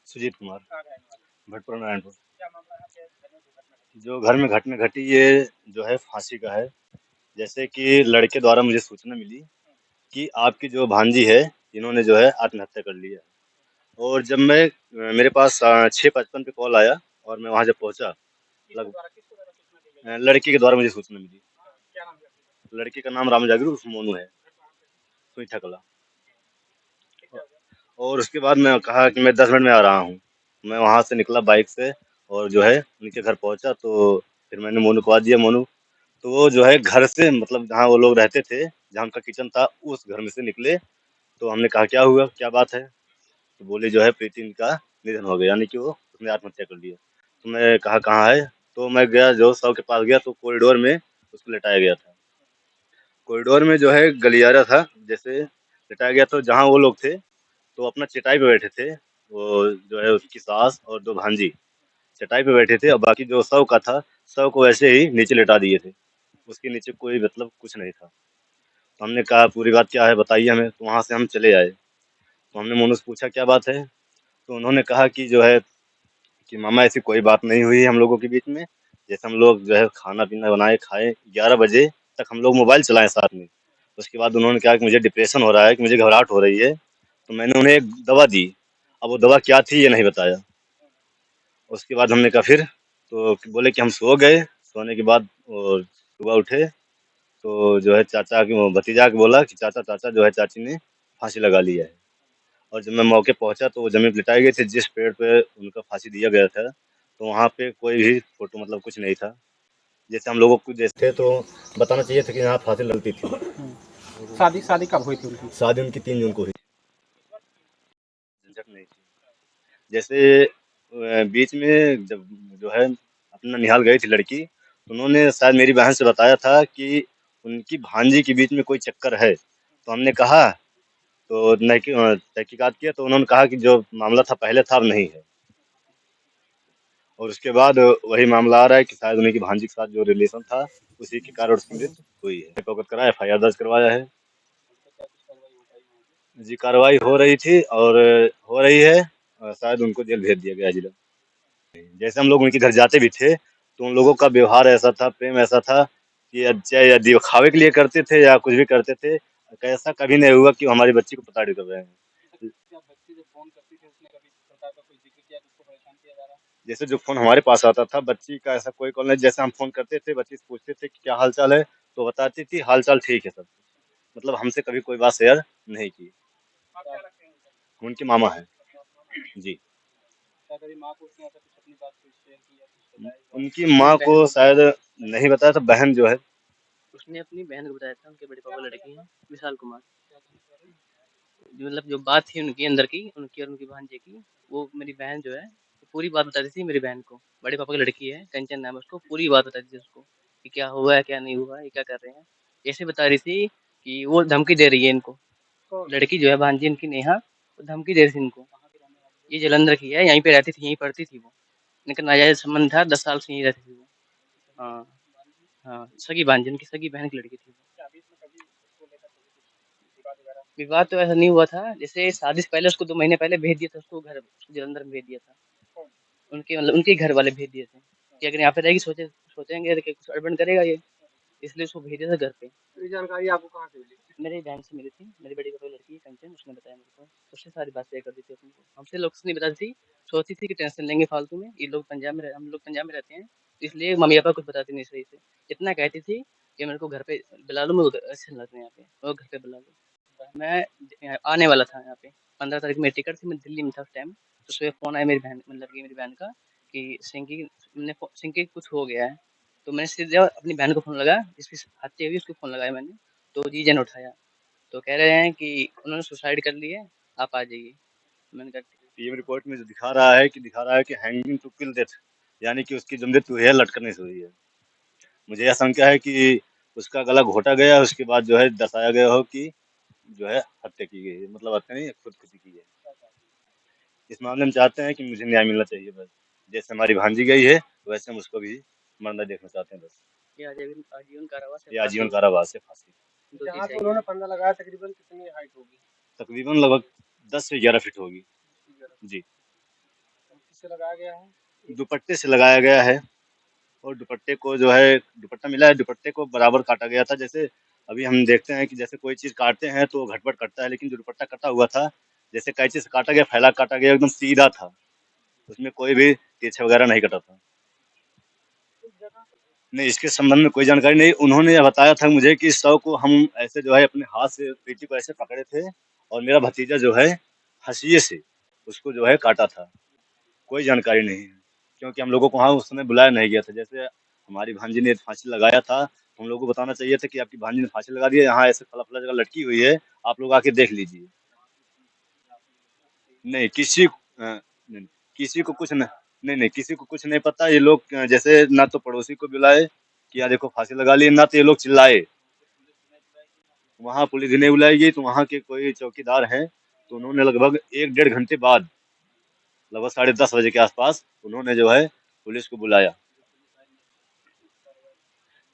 सुजीत कुमार, भटपुरा नारायणपुर। जो घर में घटना घटी ये जो है फांसी का है। जैसे कि लड़के द्वारा मुझे सूचना मिली कि आपकी जो भांजी है इन्होंने जो है आत्महत्या कर ली है। और जब मैं मेरे पास 6:55 पे कॉल आया और मैं वहाँ जब पहुँचा लड़की के द्वारा मुझे सूचना मिली। लड़की का नाम राम जागरू उर्फ मोनू है, सुईठा कला। और उसके बाद मैं कहा कि मैं 10 मिनट में आ रहा हूँ। मैं वहाँ से निकला बाइक से और जो है उनके घर पहुँचा तो फिर मैंने मोनू को आवाज़ दिया, मोनू। तो वो जो है घर से मतलब जहाँ वो लोग रहते थे, जहाँ उनका किचन था, उस घर में से निकले। तो हमने कहा क्या हुआ, क्या बात है? तो बोले जो है प्रीति का निधन हो गया, यानी कि वो उसने आत्महत्या कर लिया। तो मैं कहा कहाँ है? तो मैं गया जो शव के पास गया तो कॉरिडोर में उसको लेटाया गया था। कॉरिडोर में जो है गलियारा था, जैसे लेटाया गया। तो जहाँ वो लोग थे तो अपना चटाई पे बैठे थे। वो जो है उसकी सास और 2 भांजी चटाई पे बैठे थे और बाकी जो शव का था, शव को ऐसे ही नीचे लेटा दिए थे। उसके नीचे कोई मतलब कुछ नहीं था। तो हमने कहा पूरी बात क्या है बताइए हमें। तो वहाँ से हम चले आए। तो हमने मोनू से पूछा क्या बात है? तो उन्होंने कहा कि जो है कि मामा ऐसी कोई बात नहीं हुई हम लोगों के बीच में। जैसे हम लोग जो है खाना पीना बनाए खाए 11 बजे तक हम लोग मोबाइल चलाए साथ में। उसके बाद उन्होंने कहा कि मुझे डिप्रेशन हो रहा है, कि मुझे घबराहट हो रही है। तो मैंने उन्हें एक दवा दी। अब वो दवा क्या थी ये नहीं बताया। उसके बाद हमने कहा फिर? तो बोले कि हम सो गए। सोने के बाद और सुबह उठे तो जो है चाचा की भतीजा के बोला कि चाचा चाचा जो है चाची ने फांसी लगा लिया है। और जब मैं मौके पहुंचा तो वो जमीन पे लिटाए गए थे जिस पेड़ पे उनका फांसी दिया गया था। तो वहाँ पे कोई भी फोटो मतलब कुछ नहीं था। जैसे हम लोगों को जैसे तो बताना चाहिए था कि यहाँ फांसी लगती थी। शादी शादी कब हुई थी उनकी? शादी उनकी 3 जून को हुई थी। झंझट नहीं थी। जैसे बीच में जब जो है अपना निहाल गई थी लड़की, तो उन्होंने शायद मेरी बहन से बताया था कि उनकी भांजी के बीच में कोई चक्कर है। तो हमने कहा तो तहकीकात किया तो उन्होंने कहा कि जो मामला था पहले था अब नहीं है। और उसके बाद वही मामला आ रहा है कि शायद उन्हीं की भांजी के साथ जो रिलेशन था उसी के कारण उसकी मृत्यु हुई है। अवगत कराया, एफआईआर दर्ज करवाया है। जी कार्रवाई हो रही थी और हो रही है। शायद उनको जेल भेज दिया गया जिला। जैसे हम लोग उनके घर जाते भी थे तो उन लोगों का व्यवहार ऐसा था, प्रेम ऐसा था कि चाहे या दिखावे के लिए करते थे या कुछ भी करते थे। ऐसा कभी नहीं हुआ कि हमारी बच्ची को प्रताड़ित कर रहे हैं। जैसे जो फोन हमारे पास आता था बच्ची का ऐसा कोई कॉल नहीं। जैसे हम फोन करते थे बच्ची से पूछते थे कि क्या हाल चाल है तो बताती थी हाल चाल ठीक है सब। मतलब हमसे कभी कोई बात शेयर नहीं की। उनकी मामा है जी। उनकी माँ को शायद नहीं बताया था, बहन जो है उसने अपनी बहन को बताया था। उनके बड़े पापा लड़की है विशाल कुमार। जो मतलब जो बात थी उनकी अंदर की, उनकी और उनकी भांजे की, वो मेरी बहन जो है पूरी बात बताती थी मेरी बहन को। बड़े पापा की लड़की है, कंचन नाम है उसको। पूरी बात बताती थी उसको कि क्या हुआ है क्या नहीं हुआ है, ये क्या कर रहे हैं। ऐसे बता रही थी कि वो धमकी दे रही है इनको। लड़की जो है भांजी इनकी नेहा, वो धमकी दे रही थी इनको। ये जलंधर की है, यहीं पे रहती थी, यहीं पढ़ती थी वो। इनका नाजायज संबंध था, 10 साल से यहीं रहती थी वो। हाँ हाँ, सगी भांजी, उनकी सगी बहन की लड़की थी वो। विवाद तो ऐसा नहीं हुआ था। जैसे शादी से पहले उसको 2 महीने पहले भेज दिया था उसको घर, जलंधर में भेज दिया था। उनके मतलब उनके घर वाले भेज दिए थे कि अगर यहाँ पे रहेगी सोचेंगे कि कुछ अड़बड़ करेगा ये, इसलिए उसको भेज दिया था घर पे। ये जानकारी आपको कहाँ से मिली? मेरी बहन से मिली थी। मेरी बड़ी पापा की लड़की है कंचन, उसने बताया मेरे को। उससे सारी बात शेयर कर दी थी अपने को। हमसे लोग से नहीं बताती थी। सोचती थी कि टेंशन लेंगे फालतू में। ये लोग पंजाब में हम लोग पंजाब में रहते हैं, इसलिए मम्मी पापा कुछ बताती नहीं सही से। इतना कहती थी कि मेरे को घर पे बुला लो, मैं उधर अच्छे लगते हैं यहाँ पे, और घर पे बुला लो। मैं आने वाला था यहाँ पे। 15 तारीख मेरी टिकट थी, मैं दिल्ली में था उस टाइम। तो सुबह फ़ोन आया मेरी बहन मतलब कि मेरी बहन का कि सिंकी कुछ हो गया है। तो मैंने सीधे अपनी बहन को फ़ोन लगाया, जिसकी हत्या हुई उसको फ़ोन लगाया मैंने। तो जीजा ने उठाया। तो कह रहे हैं कि उन्होंने सुसाइड कर ली है, आप आ जाइए। मैंने कहा पीएम रिपोर्ट में जो दिखा रहा है कि हैंगिंग टू किल डेथ, यानी कि उसकी जो मृत्यु हुई है लटकने से हुई है। मुझे यह शंका है कि उसका गला घोटा गया, उसके बाद जो है दर्शाया गया हो कि जो है हत्या की गई है। मतलब हत्या नहीं, खुदकुशी की है। इस मामले में चाहते हैं कि मुझे न्याय मिलना चाहिए बस। जैसे हमारी भांजी गई है वैसे हम उसको भी मरना देखना चाहते हैं बस। ये आजीवन कारावास ये आजीवन कारावास से फांसी। जहाँ पे उन्होंने फंदा लगाया तकरीबन कितनी हाइट होगी? तकरीबन लगभग 10 से 11 फीट होगी। जी। किससे लगाया गया है? दुपट्टे से लगाया गया है और दुपट्टे को जो है दुपट्टा मिला है, दुपट्टे को बराबर काटा गया था। जैसे अभी हम देखते हैं कि जैसे कोई चीज़ काटते हैं तो घटपट कटता है, लेकिन जो दुपट्टा कटा हुआ था, जैसे कैंची से काटा गया, फैला काटा गया, एकदम सीधा था। उसमें कोई भी तिरछा वगैरह नहीं कटा था। नहीं, इसके संबंध में कोई जानकारी नहीं। उन्होंने यह बताया था मुझे कि शव को हम ऐसे जो है अपने हाथ से पेटी को ऐसे पकड़े थे और मेरा भतीजा जो है हँसिये से उसको जो है काटा था। कोई जानकारी नहीं है, क्योंकि हम लोगों को वहाँ उस समय बुलाया नहीं गया था। जैसे हमारी भांजी ने फांसी लगाया था, हम लोगों को बताना चाहिए था कि आपकी भांजी ने फांसी लगा दी है, यहाँ ऐसे फला-फला जगह लटकी हुई है, आप लोग आके देख लीजिए। नहीं, नहीं, किसी को कुछ न नहीं, नहीं, किसी को कुछ नहीं पता। ये लोग जैसे ना तो पड़ोसी को बुलाए कि यार देखो फांसी लगा ली, ना तो ये लोग चिल्लाए। वहाँ पुलिस ही नहीं बुलाई गई, तो वहाँ के कोई चौकीदार हैं, तो उन्होंने लगभग 1 डेढ़ घंटे बाद, लगभग 10:30 बजे के आसपास उन्होंने जो है पुलिस को बुलाया।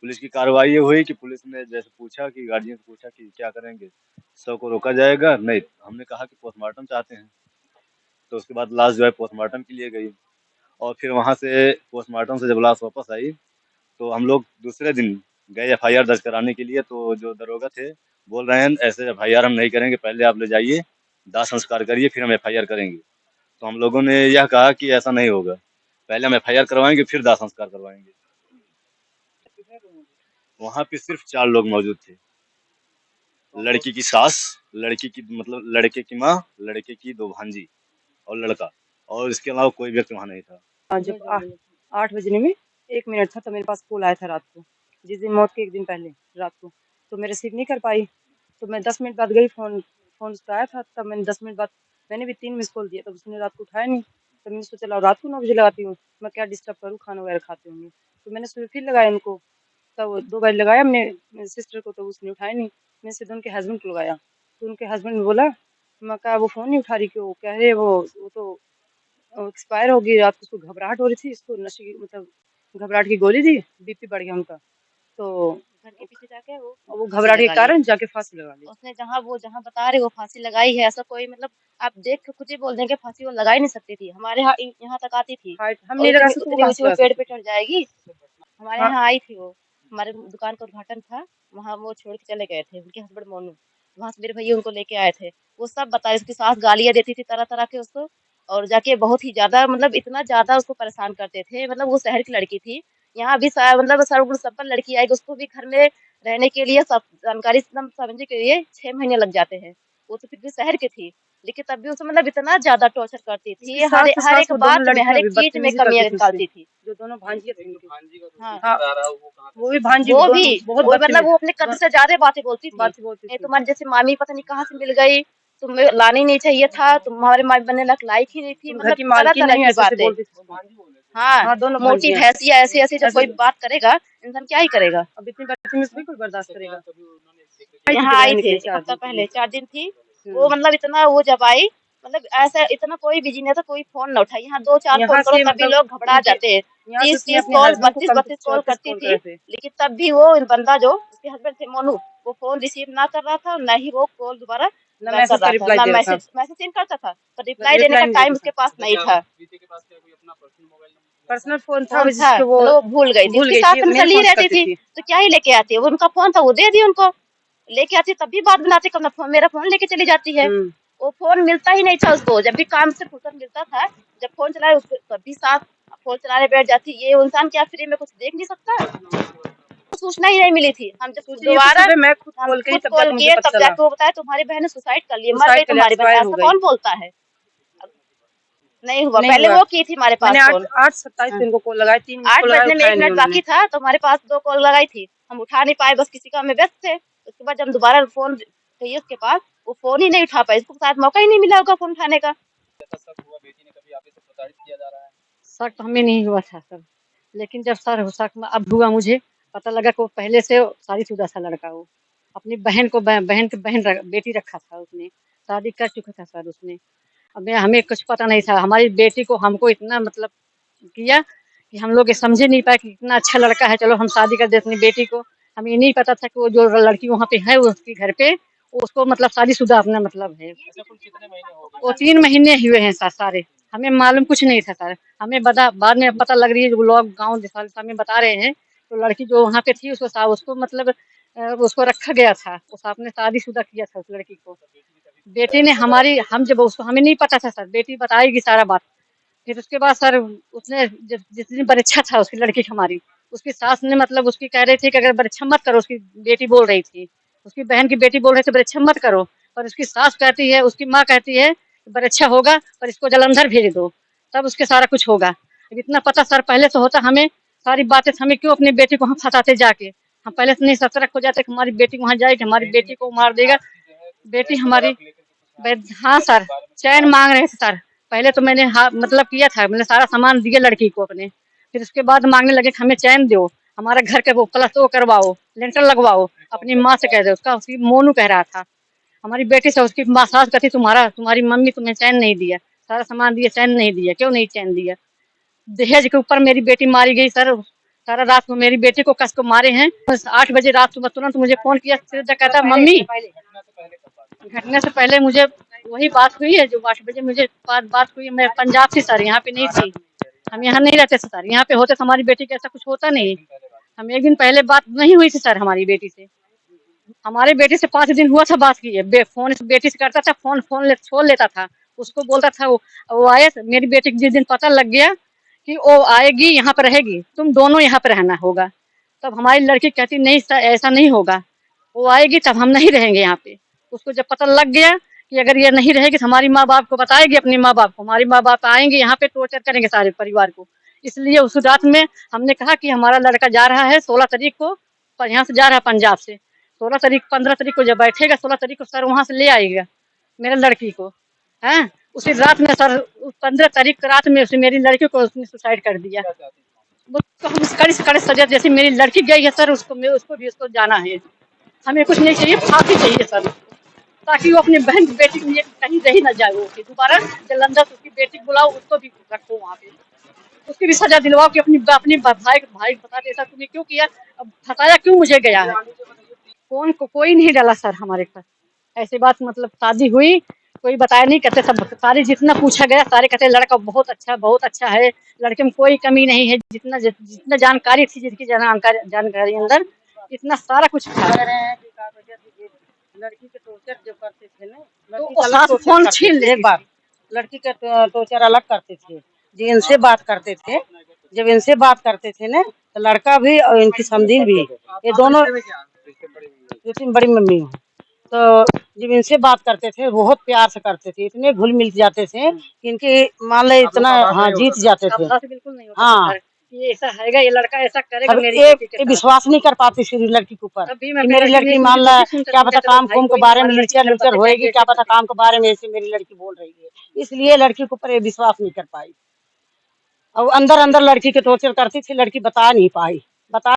पुलिस की कार्रवाई ये हुई कि पुलिस ने जैसे पूछा कि गार्जियन से पूछा कि क्या करेंगे? शव को रोका जाएगा? नहीं, हमने कहा कि पोस्टमार्टम चाहते हैं। तो उसके बाद लाश जो है पोस्टमार्टम के लिए गई और फिर वहाँ से पोस्टमार्टम से जब लाश वापस आई, तो हम लोग दूसरे दिन गए एफआईआर दर्ज कराने के लिए। तो जो दरोगा थे, बोल रहे हैं ऐसे एफआईआर हम नहीं करेंगे, पहले आप ले जाइए, दाह संस्कार करिए, फिर हम एफआईआर करेंगे। तो हम लोगों ने यह कहा कि ऐसा नहीं होगा, पहले हम एफआईआर करवाएँगे, फिर दाह संस्कार करवाएँगे। वहाँ पे सिर्फ 4 लोग मौजूद थे। लड़की की सास, लड़की की मतलब लड़के की माँ, लड़के की 2 भांजी और लड़का, और इसके अलावा कोई व्यक्ति वहाँ नहीं था। जब 8 बजने में 1 मिनट था तो मेरे पास कॉल आया था रात को, जिस दिन मौत के 1 दिन पहले रात को। तो मैं रिसीव नहीं कर पाई, तो मैं 10 मिनट बाद गई, फ़ोन उसका आया था, तब मैंने 10 मिनट बाद मैंने भी 3 मिस्ड कॉल दिए, तब उसने रात को उठाया नहीं। तो मैंने सोचा लाओ रात को 9 बजे लगाती हूँ, मैं क्या डिस्टर्ब करूँ, खाना वगैरह खाते होंगे। तो मैंने सुबह फिर लगाया उनको, तब 2 बार लगाया हमने मेरी सिस्टर को, तो उसने उठाया नहीं। मैंने सीधे उनके हस्बैंड को लगाया, तो उनके हस्बैंड ने बोला, मैं कहा वो फ़ोन नहीं उठा रही क्यों? कह रहे वो तो एक्सपायर हो गई, रात को उसको घबराहट हो रही थी, इसको नशे की मतलब घबराहट की गोली दी, बीपी बढ़ गया उनका, तो घर के पीछे जाके वो वो फांसी घबराहट के लगा ली। कारण जाके फांसी लगा ली। उसने जहाँ बता रहे वो फांसी लगाई है, ऐसा कोई मतलब आप देख के खुद ही बोल देंगे फांसी वो लगा ही नहीं सकती थी। हमारे यहाँ तक आती थी हम और नहीं लगा उतनी सकते, वो उतनी कहाँ ऊंची से वो लगा पेड़ सकते पे चढ़ जाएगी। हमारे हाँ। यहाँ आई थी वो, हमारे दुकान का उद्घाटन था, वहाँ वो छोड़ के चले गए थे, उनके हस्बैंड मोनू, वहाँ से मेरे भैया उनको लेके आए थे। वो सब बता रहे, उसकी सास गालियाँ देती थी तरह तरह के उसको, और जाके बहुत ही ज्यादा मतलब इतना ज्यादा उसको परेशान करते थे। मतलब वो शहर की लड़की थी, यहाँ भी मतलब सर्व संपन्न लड़की आएगी, उसको भी घर में रहने के लिए सब जानकारी एकदम समझने के लिए 6 महीने लग जाते हैं। वो तो फिर भी शहर की थी, लेकिन तब भी उसे मतलब इतना ज्यादा टॉर्चर करती थी, इसकी सास तो हर सास एक वो दोनों बात में, हर लड़कियां एक भी चीज में बदतमीजी कमियां करती थी निकालती उससे, थी। जो दोनों भांजियां थी उनकी। हाँ, हाँ, वो भी भांजी वो भी बहुत वो मतलब बदतमीज वो अपने कद से ज्यादा बातें बोलती थी। बातें बोलती ये थी। तुम्हारी जैसे मामी पता नहीं कहाँ से मिल गई, तुम्हें लानी नहीं चाहिए था, तुम्हारे मामी बनने लायक ही नहीं थी, तुम घर मतलब की तरह मालकिन तरह नहीं, की ऐसे ऐसे बातें। बोलती थी। हाँ, हाँ, दोनों मोटी भांजियां भैंसिया ऐसे ऐसे जब ऐसे। कोई बात करेगा, इंसान क्या ही करेगा। अब इतनी बदतमीज भी कोई बर्दाश्त करेगा। यहाँ आई रहने के थी लिए 1 4 हफ्ता दिन के लिए। पहले, 4 दिन थी। वो मतलब इतना वो जब आई, मतलब ऐसा इतना कोई बिजी नहीं था, कोई फोन ना उठाई। यहाँ 2-4 यहाँ फोन करो से तभी मतलब लोग घबरा उनके जाते हैं। यहाँ से उसने 30-30 अपने कॉल, हस्बैंड को कम 32-32 कॉल 34 करती कॉल थी, करे थे। लेकिन तब भी वो बंदा जो उसके हस्बैंड थे मोनू, वो फोन रिसीव ना कर रहा था, ना ही वो कॉल दोबारा ना बैक कर मैसेज का रहा था, रिप्लाई ना दे रहा था, मैसेज सेंड करता था, पर रिप्लाई देने रिप्लाई का नहीं टाइम देता उसके था। पास नहीं था। पर्सनल फोन था फ़ोन था, जिसके वो मतलब वो भूल गई थी। भूल उसकी गई सास थी, हमेशा मेल ली कॉल्स रहती करती थी, थी। तो क्या ही लेके आती है? वो उनका फ़ोन था, वो दे दी उनको। लेके आती तब भी बात बनाती, कब ना फ़ोन मेरा फ़ोन लेके चली जाती है। वो फ़ोन मिलता ही नहीं था उसको, जब भी काम से फुर्सत मिलता था, जब फ़ोन चलाए उसको तभी साथ फ़ोन चलाने बैठ जाती। ये इंसान क्या फ्री में कुछ देख नहीं सकता? सूचना ही नहीं मिली थी। हम जब सोचिए, ये तो दोबारा सुबह मैं हम खोल के ही खुद तब कॉल जाके मुझे किए, पता तब चला। जाके वो बताया तुम्हारी बहन ने सुसाइड कर लिया, मर सुसाइड गई कर लिया, तुम्हारी बहन। एक्सपायर हो ऐसा गई। कौन बोलता है? नहीं हुआ, नहीं पहले हुआ। वो की थी हमारे पास मैंने फ़ोन। 8:27 हाँ। पे इनको कॉल लगाए, 3 मिस्ड 8 कॉल लगाए, बजने में उठाया 1 नहीं मिनट उन्होंने। बाकी था, तो हमारे पास 2 कॉल लगाई थी। हम उठा नहीं पाए, बस किसी काम में व्यस्त थे। उसके बाद जब हम दोबारा फ़ोन किए उसके पास, वो फ़ोन ही नहीं उठा पाई। उसको शायद मौका ही नहीं मिला होगा फ़ोन उठाने का। शक तो हमें नहीं हुआ था सर, लेकिन जब सर शक अब हुआ, मुझे पता लगा कि वो पहले से शादीशुदा था लड़का। वो अपनी बहन को बेटी रखा था उसने, शादी कर चुका था सर उसने। अब हमें कुछ पता नहीं था, हमारी बेटी को हमको इतना मतलब किया कि हम लोग ये समझे नहीं पाए कि इतना अच्छा लड़का है, चलो हम शादी कर दे अपनी बेटी को। हमें ये नहीं पता था कि वो जो लड़की वहाँ पे है वो उसके घर पे उसको मतलब शादीशुदा अपना मतलब है। ऐसा कुल कितने महीने हो गए? वो 3 महीने हुए हैं सर सारे। हमें मालूम कुछ नहीं था सर। हमें बाद में पता लग रही है, जो लोग गाँव में बता रहे हैं, तो लड़की जो वहाँ पे थी उसको मतलब उसको रखा गया था। उस आपने शादीशुदा किया था उस लड़की को। बेटी ने हमारी हम जब उसको हमें नहीं पता था सर, बेटी बताएगी सारा बात। फिर उसके बाद सर उसने जिस दिन परीक्षा था उसकी लड़की की हमारी, उसकी सास ने मतलब उसकी कह रही थी कि अगर परीक्षा मत करो, उसकी बेटी बोल रही थी, उसकी बहन की बेटी बोल रही थी परीक्षा मत करो, पर उसकी सास कहती है, उसकी माँ कहती है परीक्षा होगा पर इसको जालंधर भेज दो, तब उसके सारा कुछ होगा। अब इतना पता सर पहले से होता हमें सारी बातें, हमें क्यों अपनी बेटी को हम फंसाते जाके। हम पहले से नहीं सतर्क हो जाते कि हमारी बेटी वहाँ जाएगी, हमारी बेटी को मार देगा। बेटी हमारी हाँ सर, चैन मांग रहे थे सर। पहले तो मैंने मतलब किया था, मैंने सारा सामान दिया लड़की को अपने। फिर उसके बाद मांगने लगे कि हमें चैन दो, हमारा घर के वो प्लस करवाओ, लेंटर लगवाओ। अपनी माँ से कह दो, उसकी मोनू कह रहा था। हमारी बेटी से उसकी माँ सास कहती तुम्हारी मम्मी तुम्हें चैन नहीं दिया, सारा सामान दिया चैन नहीं दिया, क्यों नहीं चैन दिया। दहेज के ऊपर मेरी बेटी मारी गई सर। सारा रात को मेरी बेटी को कस को मारे हैं। 8 बजे रात सुबह तुरंत मुझे फोन किया, कहता मम्मी, घटना से पहले मुझे वही बात हुई है जो 8 बजे मुझे बात हुई। मैं पंजाब से सर, यहाँ पे नहीं थी, हम यहाँ नहीं रहते सर। यहाँ पे होते तो हमारी बेटी का ऐसा कुछ होता नहीं। हम 1 दिन पहले बात नहीं हुई थी सर हमारी बेटी से। हमारे बेटी से 5 दिन हुआ था बात किए। फोन बेटी से करता था, फोन छोड़ लेता था। उसको बोलता था वो आए। मेरी बेटी को जिस दिन पता लग गया कि वो आएगी यहाँ पर रहेगी, तुम दोनों यहाँ पर रहना होगा, तब हमारी लड़की कहती नहीं सर ऐसा नहीं होगा, वो आएगी तब हम नहीं रहेंगे यहाँ पे। उसको जब पता लग गया कि अगर ये नहीं रहेगी तो हमारी माँ बाप को बताएगी, अपने माँ बाप को, हमारी माँ बाप आएंगे यहाँ पे टॉर्चर करेंगे सारे परिवार को। इसलिए उस रात में हमने कहा कि हमारा लड़का जा रहा है 16 तारीख को, पर यहाँ से जा रहा है पंजाब से। 16 तारीख 15 तारीख को जब बैठेगा, 16 तारीख को सर वहाँ से ले आएगा मेरे लड़की को। हैं उसी रात में सर 15 तारीख रात में उसे मेरी लड़की को उसने सुसाइड कर दिया। वो तो हम कड़ी से कड़ी सजा, जैसे मेरी लड़की गई है सर, उसको भी उसको जाना है। हमें कुछ नहीं चाहिए, फांसी चाहिए सर, ताकि वो अपनी बहन की बेटी के लिए कहीं रही न जाए। वो दोबारा जलंधर उसकी बेटी को बुलाओ, उसको भी रखो वहाँ पे, उसकी भी सजा दिलवाओ कि अपनी भाई बता दे ऐसा तुमने क्यों किया, अब फंसाया क्यों मुझे गया है। कोई नहीं डाला सर हमारे पास ऐसी बात। मतलब शादी हुई कोई बताया नहीं, कहते सब सारे जितना पूछा गया सारे कहते लड़का बहुत अच्छा है, लड़के में कोई कमी नहीं है। जितना जानकारी थी, जिसकी जानकारी अंदर इतना सारा कुछ था। लड़की के टॉर्चर जो करते थे ना, तो फोन छीन ले। एक बार लड़की का टॉर्चर अलग करते थे, जो इनसे बात करते थे। जब इनसे बात करते थे ना, तो लड़का भी और इनकी समधी भी, ये दोनों बड़ी मम्मी हूँ। तो जब इनसे बात करते थे बहुत प्यार से करते थे, इतने घुल मिल जाते थे कि इनके मान ले इतना हाँ जीत जाते थे। बिल्कुल नहीं होता हाँ ये ऐसा है, ये लड़का ऐसा करेगा अब मेरी एक विश्वास नहीं कर पाती थी लड़की के ऊपर कि मेरी लड़की मान ला क्या पता काम कुम के बारे में लुचर होएगी, क्या पता काम के बारे में ऐसे मेरी लड़की बोल रही है। इसलिए लड़की के ऊपर ये विश्वास नहीं कर पाई और अंदर अंदर लड़की के टॉर्चर करती थी, लड़की बता नहीं पाई। बता